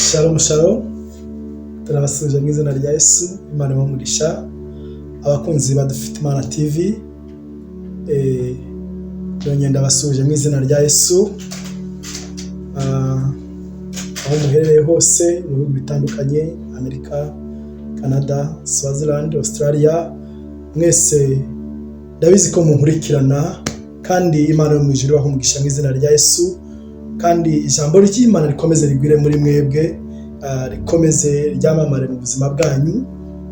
Shalom shalom, turabasuje mu izina rya Yesu. Imana ibamugisha abakunzi badufite Imana TV. Nongeye ndabasuje mu izina rya Yesu. Aho muherereye hose mu bihugu bitandukanye, Amerika, Canada, Swaziland, Australia, mwese ndabizi ko munkurikirana kandi Imana yo mu ijuru aho mugisha mu izina rya Yesu. Kandi ijambo ry'Imana rikomeze rigwire muri mwebwe, rikomeze ryamamare mu buzima bwanyu.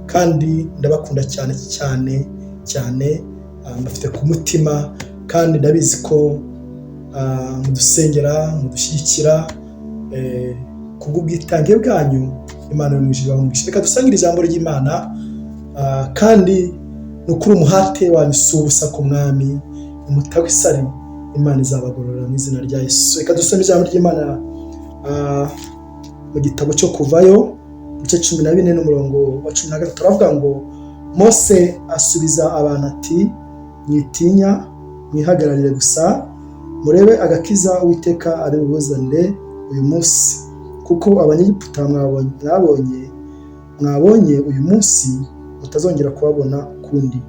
Kandi ndabakunda cyane cyane cyane, mbafite ku mutima kandi ndabizi ko mudusengera, mudushyigikira kubw'ubwitange bwanyu. Imana yo mu ijuru amugisha. Reka dusangire ijambo ry'Imana, kandi nukuri umuhate wanyu si ubusa ku mwami, umutawe isari Imana izabagorora mu izina rya Yesu. Reka dusome ijambo ry'Imana mu gitabo cyo Kuvayo igice 14 n'umurongo wa 13. Turavuga ngo Mose asubiza abantu ati, mwitinya, mwihagararire gusa murebe agakiza Uwiteka ari bubuzanire uyu munsi, kuko abanyegiputa mwabonye uyu munsi mutazongera kubabona ukundi.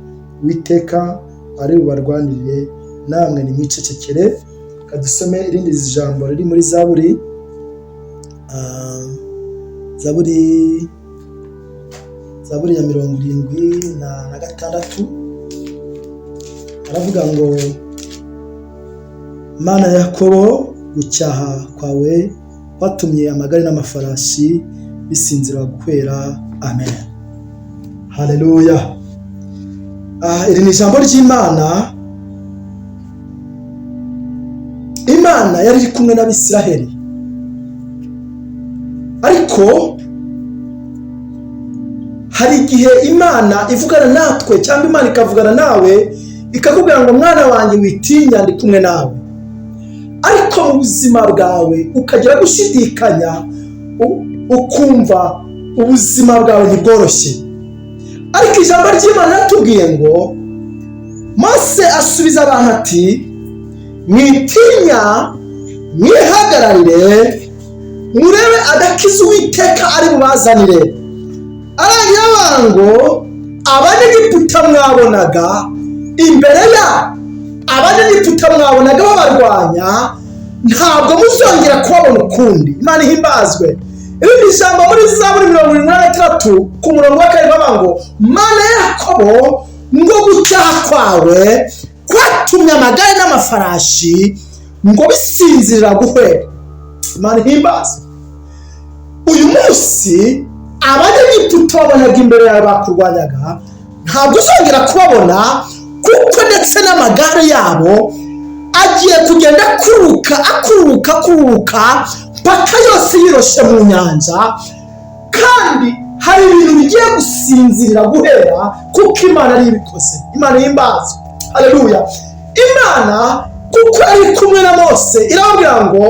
Uwiteka ari bubarwanirire, namwe nimwicecekere. Kadusome irindi jambo riri muri Zaburi, Zaburi ya 76. Aravuga ngo, Mana ya Yakobo, gucyaha kwawe watumye amagare n'amafarashi bisinzira gukwera. Amen. Haleluya. Iri ni ijambo ry'Imana. Imana yari iri kumwe n'Abisiraheli, ariko hari igihe Imana ivugana natwe, cyangwa Imana ikavugana nawe ikakubwira ngo mwana wanjye witinya, ndi kumwe nawe. Ariko mu buzima bwawe ukagira gushidikanya, ukumva ubuzima bwawe ntibworoshye. Ariko ijambo ry'Imana ratubwiye ngo Mose asubiza abantu ati, mwitinya, mwihagararire murebe agakiza Uwiteka ari bubazanire. Aragira ngo abanyegiputa mwabonaga imbere ya abanyegiputa mwabonaga babarwanya, ntabwo muzongera kubabona ukundi. Imana ihimbazwe. Irindi jambo muri Zaburi 73 ku murongo wa 2 bavuga ngo, Mana ya Yakobo, ngo gucyaha kwawe kwatumye amagare n'amafarashi ngo bisinzirira guhwera. Imana ihimbazwe. Uyu munsi abanyegiputa babonaga imbere yawe bakurwanyaga, ntabwo uzongera kubabona, kuko ndetse n'amagare yabo agiye kugenda akururuka mpaka yose yiroshe mu nyanja. Kandi hari ibintu bigiye gusinzirira guhera, kuko Imana ari ibikoze. Imana ihimbazwe. Haleluya. Imana kuko ari kumwe na Mose irababwira ngo,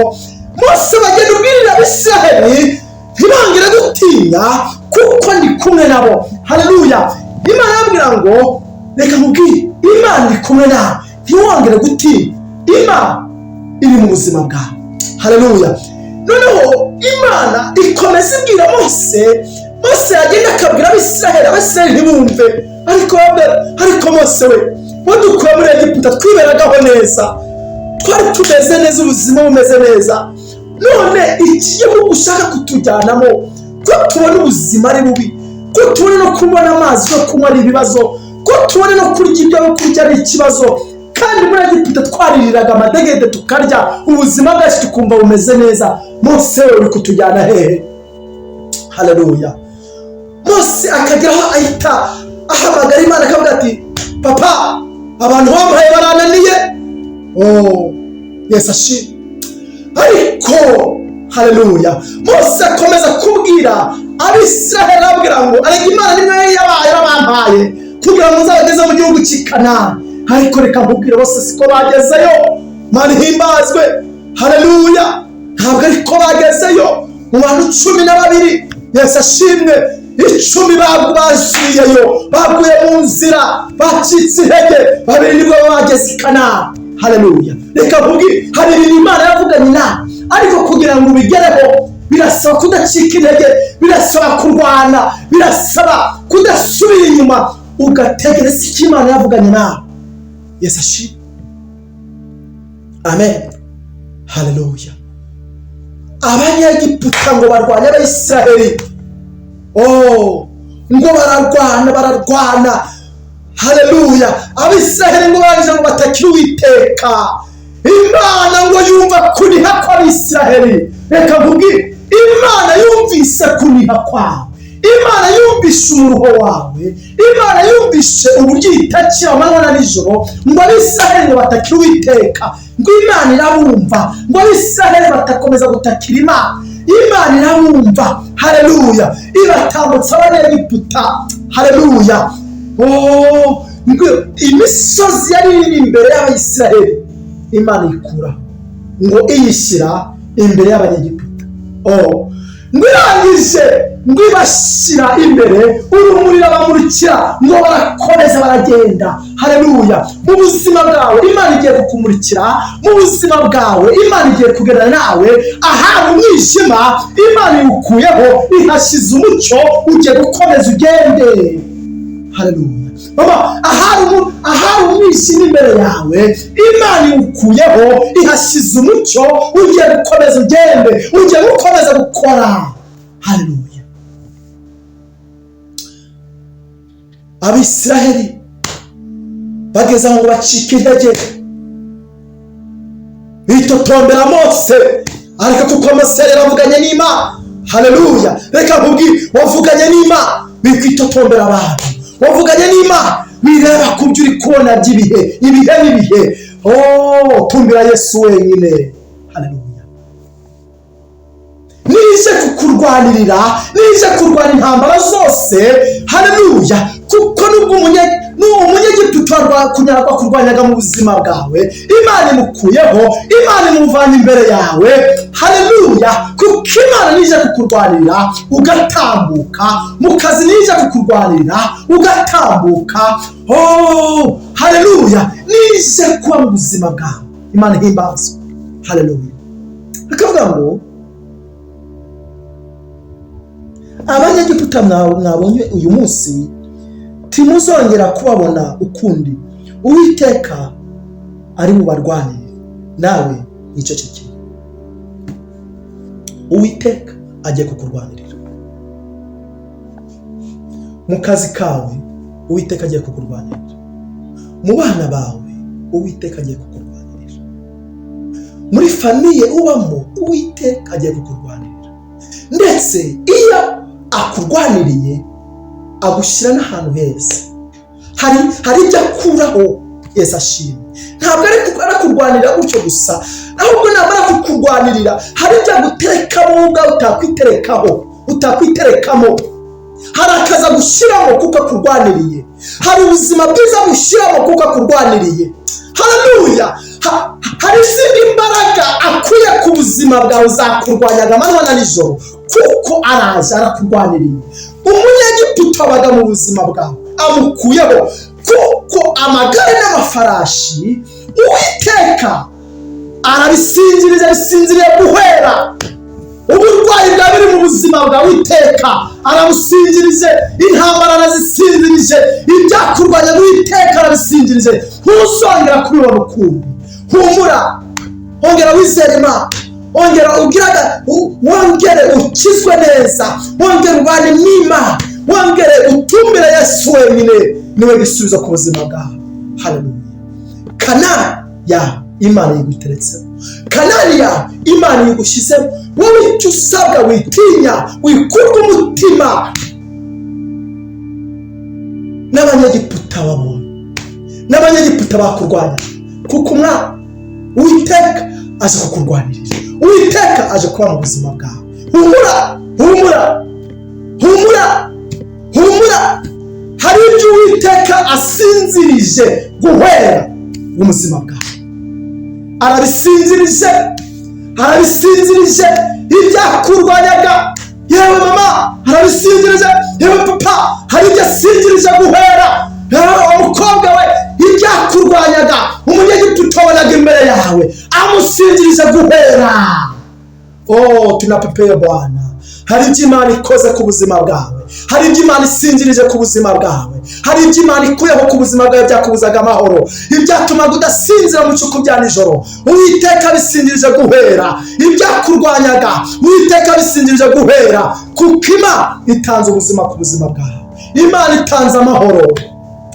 Mose bagenda ubwirira Abisiraheli ntibongere gutinya, kuko ndi kumwe nabo. Haleluya. Imana irababwira ngo, reka nkubwire, Imana iri kumwe nawe, ntiwongere gutinya. Imana iri mu buzima bwawe. Haleluya. Noneho Imana ikomeza ibwira Mose yagenda akabwira Abisiraheli ntibumve. Ariko Mose we, wadukuye muri Egiputa twiberagaho neza, twari tumeze neza, ubuzima bumeze neza. None igihugu ushaka kutujyanamo, ko tubona ubuzima ari bubi, ko tubona no kubona amazi yo kunywa ari ibibazo, ko tubona no kurya ibyo kurya ari ikibazo. Kandi muri Egiputa twaririraga amadegede tukarya, ubuzima bwacu tukumva bumeze neza. Mose uri kutujyana hehe? Haleluya. Mose akageraho ahita ahamagara Imana akavuga ati, papa, abantu bampaye barananiye. Yesu ashimwe. Ariko haleluya, Mose akomeza kubwira Abisiraheli ababwira ngo, ariko Imana nimwe yabampaye kugira ngo nzabageze mu gihugu cy'i Kanani. Ariko reka nkubwire, bose siko bagezeyo. Imana ihimbazwe. Haleluya. Ntabwo ariko bagezeyo. Mu bantu 12, Yesu ashimwe, 10 basubiyeyo, baguye mu nzira, bacitse intege, 2 nibwo bageze i Kanani. Haleluya. Reka nkubwire, hari ibintu Imana yavuganye nawe, ariko kugira ngo ubigereho birasaba kudacika intege, birasaba kurwana, birasaba kudasubira inyuma ugategereza icyo Imana yavuganye nawe. Yesu ashimwe. Amen. Haleluya. Abanyegiputa ngo barwanye Abisiraheli, ngo bararwana. Haleluya. Abisiraheli ngo baje ngo batakira Uwiteka. Imana ngo yumva kuniha kw'Abisiraheli. Reka mvuge, Imana yumvise kuniha kwawe, Imana yumvishe umuruho wawe, Imana yumvishe uburyo itakira amanywa na nijoro, ngo Abisiraheli batakira Uwiteka, ngo Imana irabumva, ngo Abisiraheli batakomeza gutakira Imana, Imana irabumva. Haleluya. Ibatambutsa Abanyegiputa. Haleluya. Imisozi yari iri imbere y'Abisiraheli Imana ikura ngo iyishyira imbere y'Abanyegiputa. Ngo irangije ngo ibashyira imbere, urumuri rubamurikira, ngo barakomeza baragenda. Haleluya. Mu buzima bwawe Imana igiye kukumurikira, mu buzima bwawe Imana igiye kugendana nawe. Aha mu mwijima Imana iwukuyeho, ihashyize umucyo, ugiye gukomeza ugende. Haleluya. Mama, ahari umwijima imbere yawe Imana iwukuyeho, ihashyize umucyo, ugiye gukomeza ugende, ugiye gukomeza gukora. Haleluya. Abisiraheli bageze aho ngo bacike intege, bitotombera Mose, ariko kuko Mose yaravuganye n'Imana. Haleluya. Reka mvuge, wavuganye n'Imana bikitotombera abantu, wavuganye n'Imana bireba ku byo uri kubona by'ibihe, ibihe n'ibihe. Tumbira Yesu wenyine. Haleluya. Nije kukurwanirira, nije kurwana intambara zose. Haleluya. Kuko nubwo umunyegiputa kunyagwa kurwanyaga mu buzima bwawe, Imana imukuyeho, Imana imuvanye imbere yawe. Haleluya. Kuko Imana nije kukurwanirira ugatambuka, mu kazi nije kukurwanirira ugatambuka. Haleluya. Nije kuba mu buzima bwawe. Imana ihimbazwe. Haleluya. Akavuga ngo Abanyegiputa mwabonye uyu munsi timuzongera kubabona ukundi. Uwiteka ari mu barwanire, nawe nicecekere. Uwiteka agiye kukurwanirira mu kazi kawe, Uwiteka agiye kukurwanirira mu bana bawe, Uwiteka agiye kukurwanirira muri famiye ubamo, Uwiteka agiye kukurwanirira. Ndetse iyo akurwaniriye agushyira n'ahantu heza, hari ibyo akuraho. Yesu ashimwe. Ntabwo ari kurwanirira gutyo gusa, ahubwo namara kukurwanirira hari ibyo aguterekamo ubwawe utakwiterekamo. Hari akazi agushyiramo kuko akurwaniriye, hari ubuzima bwiza agushyiramo kuko akurwaniriye. Haleluya. Hari izindi mbaraga akuye ku buzima bwawe zakurwanyaga amanywa na nijoro, kuko araje arakurwaniriye. Umunyegiputa wabaga mu buzima bwawe amukuyeho, kuko amagare n'amafarashi Uwiteka arabisinziriza, bisinziriye guhera. Uburwayi bwa biri mu buzima bwawe Uwiteka arabusinzirije, intambara arazisinzirije, ibyakurwanya Uwiteka arabisinzirije. Ntuzongera kubibona ukundi. Humura, ongera wizere Imana, wongere ukizwe neza, wongere ubane n'Imana, wongere utumbire Yesu wenyine, niwe gisubizo ku buzima bwawe. Haleluya. Kanani ya Imana yiguteretsemo, Kanani ya Imana yigushyizemo. Wowe icyo usabwa witinya, wikurwa umutima. N'Abanyegiputa wabonye, n'Abanyegiputa bakurwanya, kuko umwana Uwiteka aje kukurwanirira, Uwiteka aje kuba mu buzima bwawe. Humura. Hari ibyo Uwiteka asinzirije guhera mu buzima bwawe. Arabisinzirije ibyakurwanyaga. Yewe mama, arabisinzirije. Yewe papa, hari ibyo asinzirije guhera. Umukobwa we, ibyakurwanyaga Umunyegiputa wabonaga imbere yawe amusinzirije guhera. tunapepeye Bwana. Hari ibyo Imana ikoze ku buzima bwawe, hari ibyo Imana isinzirije ku buzima bwawe, hari ibyo Imana ikuyeho ku buzima bwawe byakubuzaga amahoro, ibyatumaga udasinzira mu bicuku bya nijoro. Uwiteka bisinzirije guhera, ibyakurwanyaga Uwiteka bisinzirije guhera, kuko Imana itanze ubuzima ku buzima bwawe, Imana itanze amahoro.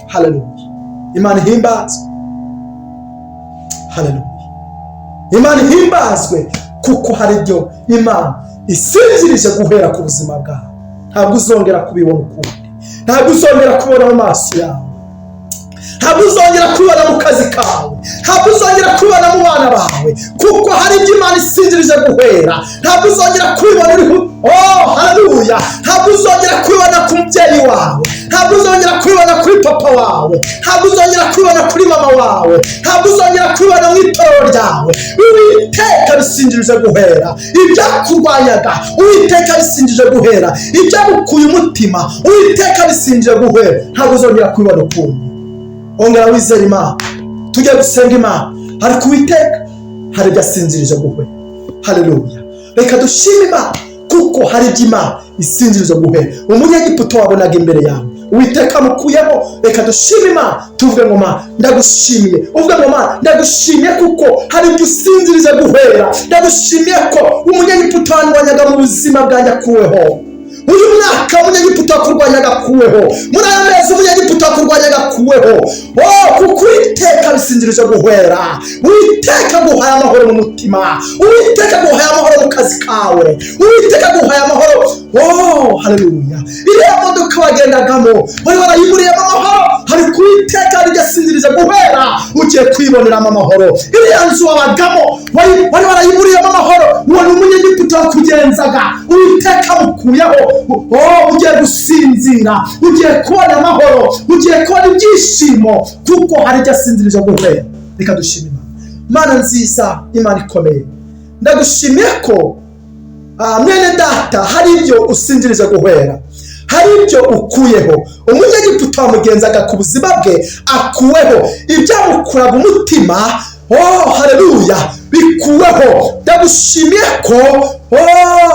Haleluya. Imana ihimbazwe. Haleluya. Imana ihimbazwe kuko hari ibyo Imana isinzirije guhera ku buzima bwawe. Ntabwo uzongera kubibona ukundi, ntabwo uzongera kubona mu maso yawe, ntabwo uzongera kubibona mu kazi kawe, ntabwo uzongera kubibona mu bana bawe, kuko hari ibyo Imana isinzirije guhera. Ntabwo uzongera kubibona haleluya. Ntabwo uzongera kubibona ku mubyeyi wawe, ntabwo uzongera kubibona kuri papa wawe, ntabwo uzongera kubibona kuri mama wawe, ntabwo uzongera kubibona mu itorero ryawe. Uwiteka bisinzirije guhera, ibyakurwanyaga Uwiteka bisinzirije guhera, ibyagukuye umutima Uwiteka bisinzirije guhera. Ntabwo uzongera kubibona ukundi. Ongera wizere Imana, tujye gusenga Imana. Hari Uwiteka, hari ibyo asinzirije guhera. Haleluya. Reka dushime Imana kuko hari ibyo Imana isinzirije guhera. Umunyegiputa wabonaga imbere yawe Uwiteka mukuyemo. Reka dushime Imana, tuvuge ngo Mana ndagushimiye. Uvuge ngo Mana ndagushimiye kuko hari ibyo usinzirije guhera. Ndagushimiye ko umunyegiputa wandwanyaga mu buzima bwanjye akuweho. Uyu mwaka umunyegiputa wakurwanyaga akuweho, muri aya mezi umunyegiputa wakurwanyaga akuweho. Kuko Uwiteka bisinzirije guhera. Uwiteka guhaye amahoro mu mutima, Uwiteka guhaye amahoro mu kazi kawe, Uwiteka guhaye amahoro. Haleluya. Iriya modoka wagendagamo wari warayiburiyemo amahoro, hari Uwiteka ari asinzirije guhera, ugiye kwiboneramo amahoro. Iriya nzu wabagamo wari warayiburiyemo amahoro, uwo ni umunyegiputa wakugenzaga, Uwiteka mukuyeho. Ugiye gusinzira, ugiye kubona amahoro, ugiye kubona ibyishimo, kuko hari ibyo asinzirije guhera. Reka dushime Imana nziza, Imana ikomeye. Ndagushimiye ko mwene data hari ibyo usinzirije guhera, hari ibyo ukuyeho. Umunyegiputa wamugenzaga ku buzima bwe akuweho, ibyamukuraga umutima haleluya bikuweho. Ndagushimiye ko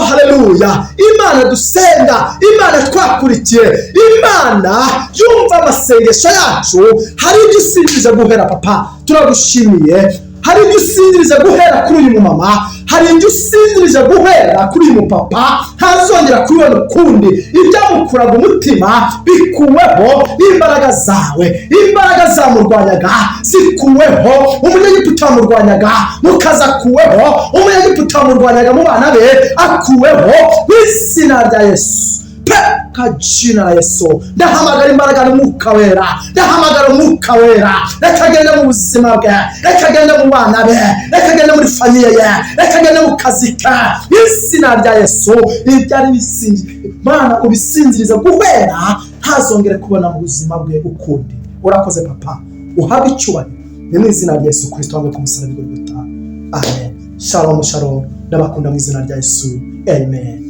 haleluya Imana dusenga, Imana twakurikiye, Imana yumva amasengesho yacu. Hari ibyo usinzirije guhera Papa, turagushimiye. Hari ibyo usinzirije guhera kuri uyu mumama, hari ibyo usinzirije guhera kuri uyu mupapa, ntazongera kubibona ukundi. Ibyamukuraga umutima bikuweho, imbaraga zawe, imbaraga zamurwanyaga zikuweho. Umunyegiputa wamurwanyaga mu kazi akuweho, umunyegiputa wamurwanyaga mu bana be akuweho, mu izina rya Yesu. Kajina la Yesu, ndahamagara imbaraga n'umwuka wera, ndahamagara umwuka wera. Reka agende mu buzima bwe, reka agende mu bana be, reka agende muri famiye ye, reka agende mu kazi ke, izina rya Yesu. Ibyari bisinziriye Mana ubisinziriza guhera, ntazongere kubona mu buzima bwe ukundi. Urakoze Papa, uhabwe icyubahiro ni mu izina rya Yesu Kristo wambaye ku musaraba w'Igorogota. Amen. Shalom shalom, ndabakunda mu izina rya Yesu. Amen.